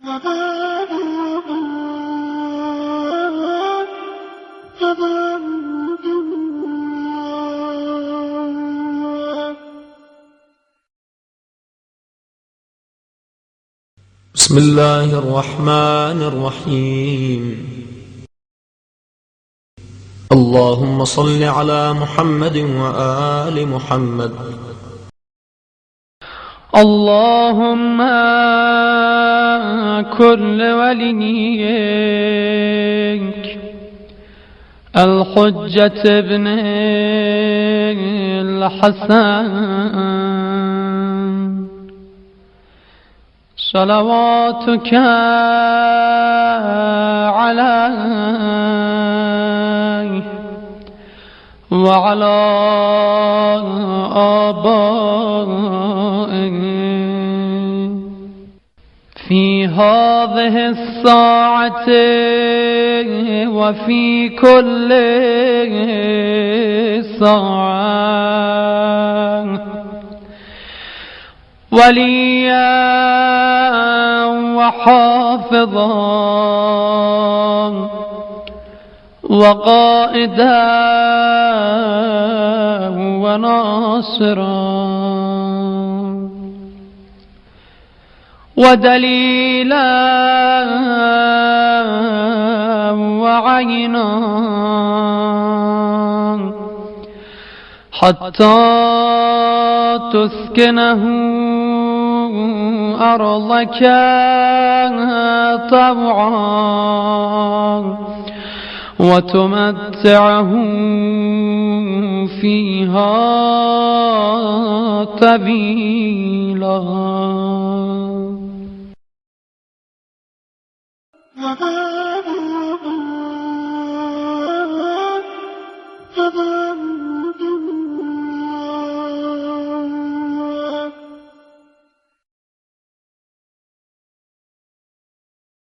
بسم الله الرحمن الرحيم. اللهم صل على محمد وآل محمد. اللهم كن لوليك الحجة ابن الحسن صلواتك عليه وعلى آبائه في هذه الساعة وفي كل ساعة وليا وحافظا وقائدا وناصرا ودليلا وعينا حتى تسكنه أرضك طوعا وتمتعه فيها طويلا.